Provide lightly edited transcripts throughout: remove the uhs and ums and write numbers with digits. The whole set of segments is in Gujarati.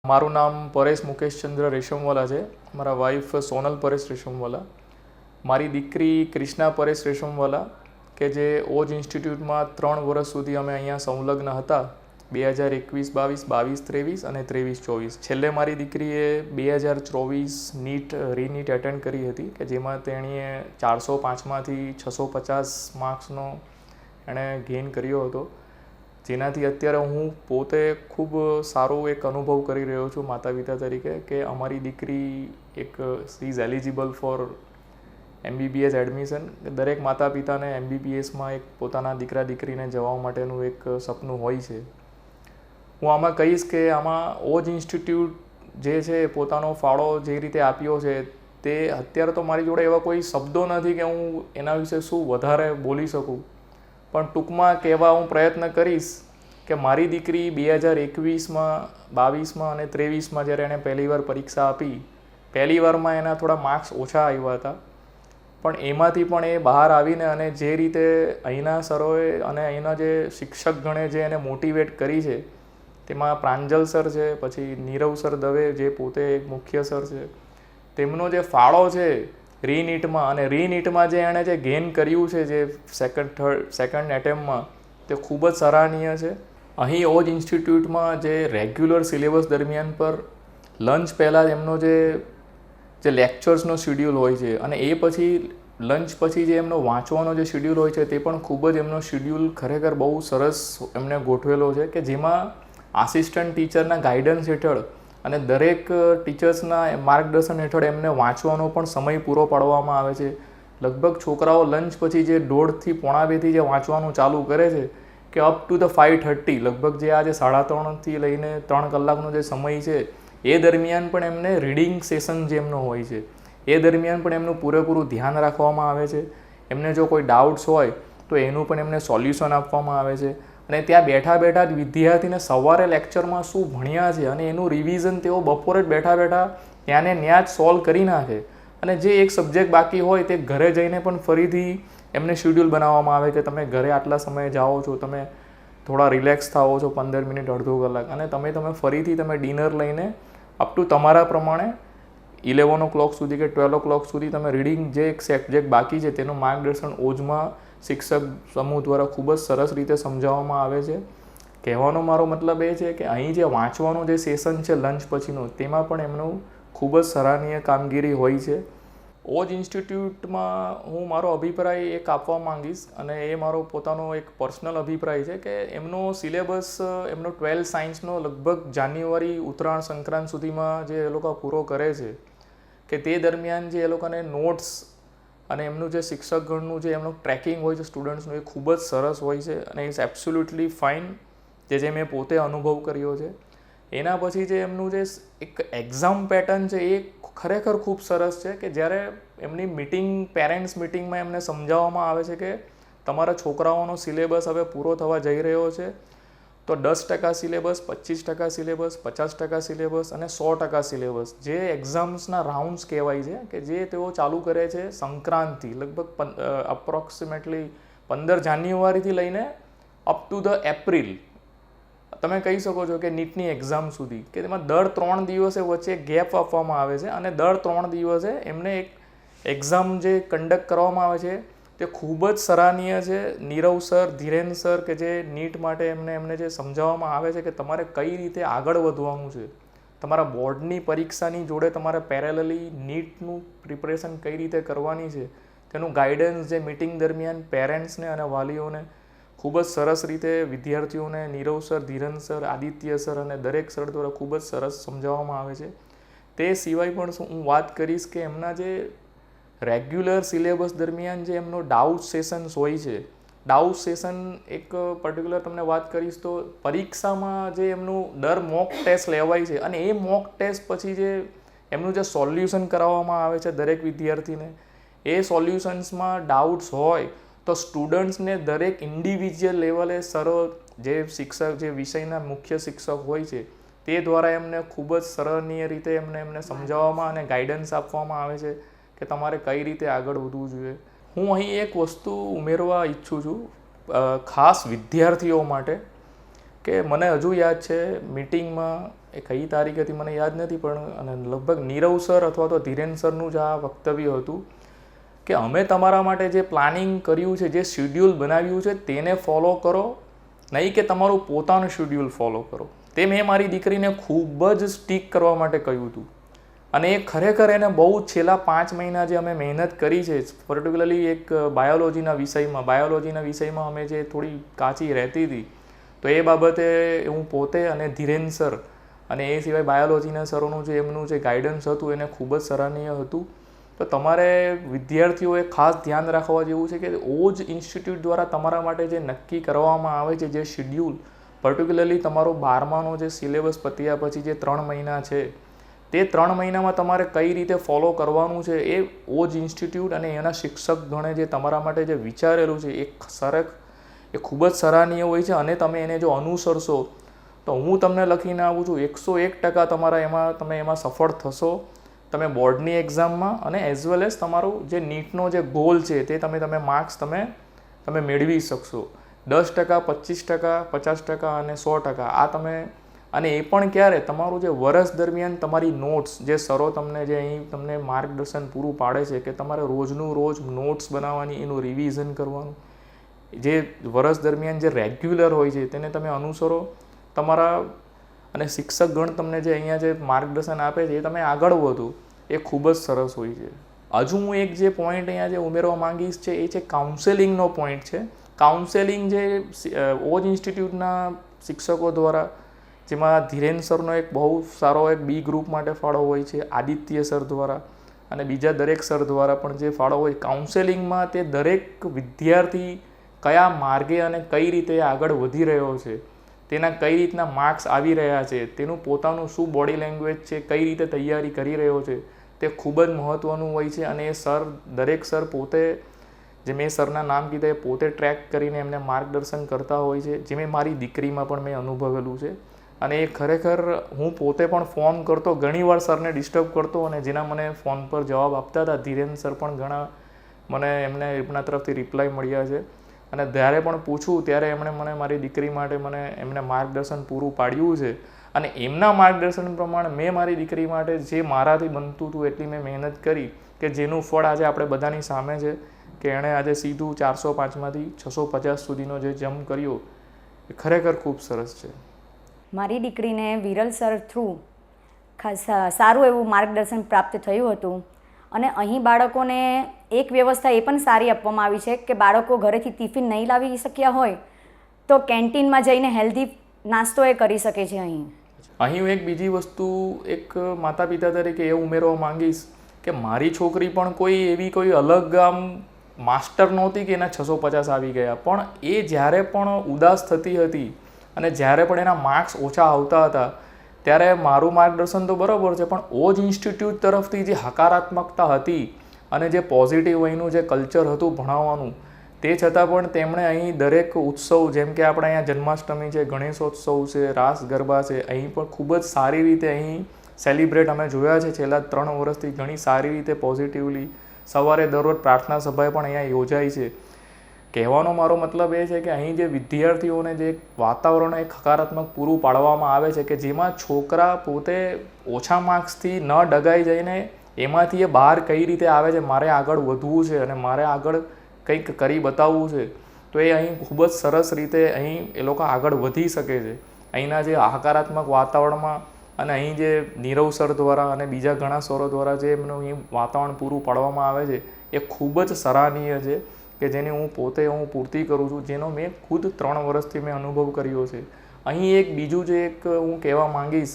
મારું નામ પરેશ મુકેશચંદ્ર રેશમવાલા છે. મારા વાઈફ સોનલ પરેશ રેશમવાલા. મારી દીકરી ક્રિષ્ના પરેશ રેશમવાલા કે જે ઓજ ઇન્સ્ટિટ્યૂટમાં 3 વર્ષ સુધી અમે અહીંયા સંલગ્ન હતા. 2021-22, 22-23 અને 23-24. છેલ્લે મારી દીકરીએ 2024 નીટ રીનીટ એટેન્ડ કરી હતી કે જેમાં તેણીએ 405માંથી 650 માર્ક્સનો એણે ગેઇન કર્યો હતો, જેનાથી અત્યારે હું પોતે ખૂબ સારો એક અનુભવ કરી રહ્યો છું માતા પિતા તરીકે કે અમારી દીકરી એક she is eligible four MBBS admission. દરેક માતા પિતાને MBBSમાં એક પોતાના દીકરા દીકરીને જવા માટેનું એક સપનું હોય છે. હું આમાં કહીશ કે આમાં ઓજ ઇન્સ્ટિટ્યૂટ જે છે પોતાનો ફાળો જે રીતે આપ્યો છે તે અત્યારે તો મારી જોડે એવા કોઈ શબ્દો નથી કે હું એના વિશે શું વધારે બોલી શકું, પણ ટૂંકમાં કહેવા હું પ્રયત્ન કરીશ કે મારી દીકરી 2021માં, 22માં અને 23માં જ્યારે એણે પહેલીવાર પરીક્ષા આપી, પહેલી વારમાં એના થોડા માર્ક્સ ઓછા આવ્યા હતા, પણ એમાંથી પણ એ બહાર આવીને અને જે રીતે અહીંના સરોએ અને અહીંના જે શિક્ષક ગણે જે એને મોટિવેટ કરી છે, તેમાં પ્રાંજલ સર છે, પછી નીરવ સર દવે જે પોતે એક મુખ્ય સર છે, તેમનો જે ફાળો છે રીનીટમાં અને રીનીટમાં જે એણે જે ગેઇન કર્યું છે જે સેકન્ડ એટેમ્પમાં, તે ખૂબ જ સરાહનીય છે. અહીં ઓજ ઇન્સ્ટિટ્યૂટમાં જે રેગ્યુલર સિલેબસ દરમિયાન પર લંચ પહેલાં એમનો જે લેક્ચર્સનો શિડ્યુલ હોય છે અને એ પછી લંચ પછી જે એમનો વાંચવાનો જે શિડ્યુલ હોય છે તે પણ ખૂબ જ એમનો શિડ્યુલ ખરેખર બહુ સરસ એમને ગોઠવેલો છે કે જેમાં આસિસ્ટન્ટ ટીચરના ગાઈડન્સ હેઠળ અને દરેક ટીચર્સના માર્ગદર્શન હેઠળ એમને વાંચવાનો પણ સમય પૂરો પાડવામાં આવે છે. લગભગ છોકરાઓ લંચ પછી જે 1:30થી 1:45 જે વાંચવાનું ચાલુ કરે છે કે અપ ટુ ધ 5:30, લગભગ જે આ જે 3:30થી લઈને 3 કલાકનો જે સમય છે એ દરમિયાન પણ એમને રીડિંગ સેશન જે એમનો હોય છે એ દરમિયાન પણ એમનું પૂરેપૂરું ધ્યાન રાખવામાં આવે છે. એમને જો કોઈ ડાઉટ્સ હોય તો એનું પણ એમને સોલ્યુશન આપવામાં આવે છે. અને ત્યાં બેઠા બેઠા જ વિદ્યાર્થીને સવારે લેક્ચરમાં શું ભણ્યા છે અને એનું રિવિઝન તેઓ બપોરે જ બેઠા બેઠા ત્યાં ને ત્યાં જ સોલ્વ કરી નાખે. અને જે એક સબ્જેક્ટ બાકી હોય તે ઘરે જઈને પણ ફરીથી એમને શિડ્યુલ બનાવવામાં આવે કે તમે ઘરે આટલા સમયે જાઓ છો, તમે થોડા રિલેક્સ થાઓ છો 15 મિનિટ, અડધો કલાક, અને તમે ફરીથી તમે ડિનર લઈને અપ ટુ તમારા પ્રમાણે 11 o'clock સુધી કે 12 o'clock સુધી તમે રીડિંગ જે એક સબ્જેક્ટ બાકી છે તેનું માર્ગદર્શન ઓજમાં શિક્ષક સમૂહ દ્વારા ખૂબ જ સરસ રીતે સમજાવવામાં આવે છે. કહેવાનો મારો મતલબ એ છે કે અહીં જે વાંચવાનું જે સેશન છે લંચ પછીનું, તેમાં પણ એમનું ખૂબ જ સરાહનીય કામગીરી હોય છે. ઓજ ઇન્સ્ટિટ્યૂટમાં હું મારો અભિપ્રાય એક આપવા માંગીશ અને એ મારો પોતાનો એક પર્સનલ અભિપ્રાય છે કે એમનો સિલેબસ એમનો 12 સાયન્સનો લગભગ જાન્યુઆરી, ઉત્તરાયણ, સંક્રાંત સુધીમાં જે એ લોકો પૂરો કરે છે કે તે દરમિયાન જે એ લોકોને નોટ્સ અને એમનું જે શિક્ષકગણનું જે એમનું ટ્રેકિંગ હોય છે સ્ટુડન્ટ્સનું, એ ખૂબ જ સરસ હોય છે અને ઇટ્સ એબ્સોલ્યુટલી ફાઇન, જે મેં પોતે અનુભવ કર્યો છે. એના પછી જે એમનું જે એક એક્ઝામ પેટર્ન છે એ ખરેખર ખૂબ સરસ છે કે જ્યારે એમની પેરેન્ટ્સ મિટિંગમાં એમને સમજાવવામાં આવે છે કે તમારા છોકરાઓનો સિલેબસ હવે પૂરો થવા જઈ રહ્યો છે, તો 10% સિલેબસ, 25% સિલેબસ, 50% સિલેબસ અને 100% સિલેબસ, જે એક્ઝામ્સના રાઉન્ડ્સ કહેવાય છે કે જે તેઓ ચાલુ કરે છે સંક્રાંતિ, લગભગ અપ્રોક્સિમેટલી 15 જાન્યુઆરીથી લઈને અપ ટુ ધ એપ્રિલ, તમે કહી શકો છો કે નીટની એક્ઝામ સુધી, કે તેમાં દર 3 દિવસે વચ્ચે ગેપ આપવામાં આવે છે અને દર 3 દિવસે એમને એક એક્ઝામ જે કન્ડક્ટ કરવામાં આવે છે તે ખૂબ જ સરાહનીય છે. નીરવ સર, ધીરેન સર કે જે નીટ માટે એમને જે સમજાવવામાં આવે છે કે તમારે કઈ રીતે આગળ વધવાનું છે, તમારા બોર્ડની પરીક્ષાની જોડે તમારે પેરેલલી નીટનું પ્રિપરેશન કઈ રીતે કરવાની છે, તેનું ગાઈડન્સ જે મિટિંગ દરમિયાન પેરેન્ટ્સને અને વાલીઓને ખૂબ જ સરસ રીતે વિદ્યાર્થીઓને Nirav sir, Dhiren sir, Aditya sir અને દરેક સર દ્વારા ખૂબ જ સરસ સમજાવવામાં આવે છે. તે સિવાય પણ હું વાત કરીશ કે એમના જે રેગ્યુલર સિલેબસ દરમિયાન જે એમનો ડાઉટ સેશન્સ હોય છે, ડાઉટ સેશન એક પર્ટિક્યુલર તમને વાત કરીશ તો પરીક્ષામાં જે એમનું દર મોક ટેસ્ટ લેવાય છે અને એ મોક ટેસ્ટ પછી જે એમનું જે સોલ્યુશન કરાવવામાં આવે છે દરેક વિદ્યાર્થીને, એ સોલ્યુશન્સમાં ડાઉટ્સ હોય તો સ્ટુડન્ટ્સને દરેક ઇન્ડિવિજ્યુઅલ લેવલે સરો જે શિક્ષક, જે વિષયના મુખ્ય શિક્ષક હોય છે તે દ્વારા એમને ખૂબ જ સરાહનીય રીતે એમને સમજાવવામાં અને ગાઈડન્સ આપવામાં આવે છે કે તમારે કઈ રીતે આગળ વધવું જોઈએ. હું અહીં એક વસ્તુ ઉમેરવા ઈચ્છું છું ખાસ વિદ્યાર્થીઓ માટે કે મને હજુ યાદ છે મિટિંગમાં એ કઈ તારીખ હતી મને યાદ નથી, પણ અને લગભગ નીરવ સર અથવા તો ધીરેન સરનું જ આ વક્તવ્ય હતું કે અમે તમારા માટે જે પ્લાનિંગ કર્યું છે, જે શિડ્યુલ બનાવ્યું છે તેને ફોલો કરો, નહીં કે તમારું પોતાનું શિડ્યુલ ફોલો કરો. તે મેં મારી દીકરીને ખૂબ જ સ્ટીક કરવા માટે કહ્યું હતું. અને એ ખરેખર એને બહુ છેલ્લા 5 મહિના જે અમે મહેનત કરી છે, પર્ટિક્યુલરલી એક બાયોલોજીના વિષયમાં અમે જે થોડી કાચી રહેતી હતી, તો એ બાબતે હું પોતે અને ધીરેન સર અને એ સિવાય બાયોલોજીના સરોનું જે એમનું જે ગાઈડન્સ હતું એને ખૂબ જ સરાહનીય હતું. તો તમારે વિદ્યાર્થીઓએ ખાસ ધ્યાન રાખવા જેવું છે કે ઓજ ઇન્સ્ટિટ્યૂટ દ્વારા તમારા માટે જે નક્કી કરવામાં આવે છે, જે શિડ્યુલ, પર્ટિક્યુલરલી તમારો 12માનો જે સિલેબસ પત્યા પછી જે 3 મહિના છે, તે 3 મહિનામાં તમારે કઈ રીતે ફોલો કરવાનું છે, એ ઓજ ઇન્સ્ટિટ્યૂટ અને એના શિક્ષક ગણે જે તમારા માટે જે વિચારેલું છે એ ખૂબ જ સરાહનીય હોય છે. અને તમે એને જો અનુસરશો તો હું તમને લખીને આવું છું 101% તમારા તમે એમાં સફળ થશો. તમે બોર્ડની એક્ઝામમાં અને એઝ વેલ એઝ તમારું જે નીટનો જે ગોલ છે તે તમે માર્ક્સ તમે મેળવી શકશો. 10%, 25%, 50% અને 100% આ તમે, અને એ પણ ક્યારે, તમારું જે વર્ષ દરમિયાન તમારી નોટ્સ જે સરો તમને જે અહીં તમને માર્ગદર્શન પૂરું પાડે છે કે તમારે રોજનું રોજ નોટ્સ બનાવવાની, એનું રિવિઝન કરવાનું, જે વર્ષ દરમિયાન જે રેગ્યુલર હોય છે તેને તમે અનુસરો તમારા, અને શિક્ષકગણ તમને જે અહીંયા જે માર્ગદર્શન આપે છે એ તમે આગળ વધો, એ ખૂબ જ સરસ હોય છે. હજુ હું એક જે પોઈન્ટ અહીંયા જે ઉમેરવા માંગીશ છે એ છે કાઉન્સેલિંગનો પોઈન્ટ છે. કાઉન્સેલિંગ જે ઓજ ઇન્સ્ટિટ્યૂટના શિક્ષકો દ્વારા, જેમાં ધીરેન સરનો એક બહુ સારો એક બી ગ્રુપ માટે ફાળો હોય છે, આદિત્ય સર દ્વારા અને બીજા દરેક સર દ્વારા પણ જે ફાળો હોય, કાઉન્સેલિંગમાં તે દરેક વિદ્યાર્થી કયા માર્ગે અને કઈ રીતે આગળ વધી રહ્યો છે, તેના કઈ રીતના માર્ક્સ આવી રહ્યા છે, તેનું પોતાનું શું બોડી લેંગ્વેજ છે, કઈ રીતે તૈયારી કરી રહ્યો છે, તે ખૂબ જ મહત્ત્વનું હોય છે. અને એ દરેક સર પોતે, જે મેં સરના નામ કીધા, એ પોતે ટ્રેક કરીને એમને માર્ગદર્શન કરતા હોય છે, જે મેં મારી દીકરીમાં પણ મેં અનુભવેલું છે. અને એ ખરેખર હું પોતે પણ ફોન કરતો, ઘણીવાર સરને ડિસ્ટર્બ કરતો, અને જેના મને ફોન પર જવાબ આપતા હતા ધીરેન સર પણ ઘણા મને એમના તરફથી રિપ્લાય મળ્યા છે. અને જ્યારે પણ પૂછું ત્યારે એમણે મને મારી દીકરી માટે એમને માર્ગદર્શન પૂરું પાડ્યું છે. અને એમના માર્ગદર્શન પ્રમાણે મેં મારી દીકરી માટે જે મારાથી બનતું હતું એટલી મેં મહેનત કરી, કે જેનું ફળ આજે આપણે બધાની સામે છે, કે એણે આજે સીધું 405માંથી 650 સુધીનો જે જમ્પ કર્યો, એ ખરેખર ખૂબ સરસ છે. મારી દીકરીને વિરલ સર થ્રુ ખાસ સારું એવું માર્ગદર્શન પ્રાપ્ત થયું હતું. અને અહીં બાળકોને એક વ્યવસ્થા એ પણ સારી આપવામાં આવી છે કે બાળકો ઘરેથી ટિફિન નહીં લાવી શક્યા હોય તો કેન્ટીનમાં જઈને હેલ્ધી નાસ્તો એ કરી શકે છે. અહીં હું એક બીજી વસ્તુ એક માતા પિતા તરીકે એ ઉમેરવા માંગીશ કે મારી છોકરી પણ કોઈ અલગ આમ માસ્ટર નહોતી કે એના 650 આવી ગયા, પણ એ જ્યારે પણ ઉદાસ થતી હતી અને જ્યારે પણ એના માર્ક્સ ઓછા આવતા હતા, ત્યારે મારું માર્ગદર્શન તો બરાબર છે, પણ ઓજ ઇન્સ્ટિટ્યૂટ તરફથી જે હકારાત્મકતા હતી અને જે પોઝિટિવ અહીંનું જે કલ્ચર હતું ભણાવવાનું, તે છતાં પણ તેમણે અહીં દરેક ઉત્સવ, જેમ કે આપણે અહીંયા જન્માષ્ટમી છે, ગણેશોત્સવ છે, રાસ ગરબા છે, અહીં પણ ખૂબ જ સારી રીતે અહીં સેલિબ્રેટ અમે જોયા છે છેલ્લા 3 વર્ષથી, ઘણી સારી રીતે પોઝિટિવલી. સવારે દરરોજ પ્રાર્થના સભા પણ અહીંયા યોજાય છે. કહેવાનો મારો મતલબ એ છે કે અહીં જે વિદ્યાર્થીઓને જે વાતાવરણ એક હકારાત્મક પૂરું પાડવામાં આવે છે, કે જેમાં છોકરા પોતે ઓછા માર્ક્સથી ન ડગાઈ જઈને એમાંથી એ બહાર કઈ રીતે આવે છે, મારે આગળ વધવું છે અને મારે આગળ કંઈક કરી બતાવવું છે, તો એ અહીં ખૂબ જ સરસ રીતે અહીં એ લોકો આગળ વધી શકે છે. અહીંના જે હકારાત્મક વાતાવરણમાં, અને અહીં જે નીરવ સર દ્વારા અને બીજા ઘણા સરો દ્વારા જે એમનું અહીં વાતાવરણ પૂરું પાડવામાં આવે છે, એ ખૂબ જ સરાહનીય છે, કે જેની હું પૂર્તિ કરું છું, જેનો મેં ખુદ 3 વર્ષથી મેં અનુભવ કર્યો છે. અહીં એક બીજું જે એક હું કહેવા માંગીશ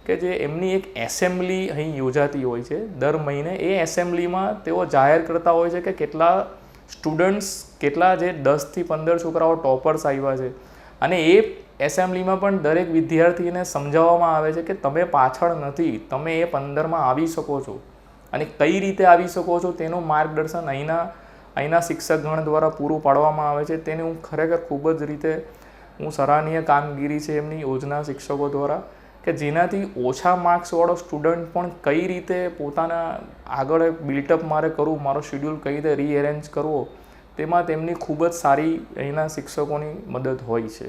કે જે એમની એક એસેમ્બલી અહીં યોજાતી હોય છે દર મહિને. એ એસેમ્બલીમાં તેઓ જાહેર કરતા હોય છે કે કેટલા સ્ટુડન્ટ્સ, કેટલા જે 10થી 15 છોકરાઓ ટોપર્સ આવ્યા છે. અને એ એસેમ્બલીમાં પણ દરેક વિદ્યાર્થીને સમજાવવામાં આવે છે કે તમે પાછળ નથી, તમે એ 15માં આવી શકો છો, અને કઈ રીતે આવી શકો છો તેનું માર્ગદર્શન અહીંના શિક્ષકગણ દ્વારા પૂરું પાડવામાં આવે છે. તેને હું ખરેખર ખૂબ જ રીતે સરાહનીય કામગીરી છે એમની યોજના શિક્ષકો દ્વારા, કે જેનાથી ઓછા માર્ક્સવાળો સ્ટુડન્ટ પણ કઈ રીતે પોતાના આગળ બિલ્ટઅપ મારે કરવું, મારો શેડ્યુલ કઈ રીતે રીએરેન્જ કરવો, તેમાં તેમની ખૂબ જ સારી અહીંના શિક્ષકોની મદદ હોય છે.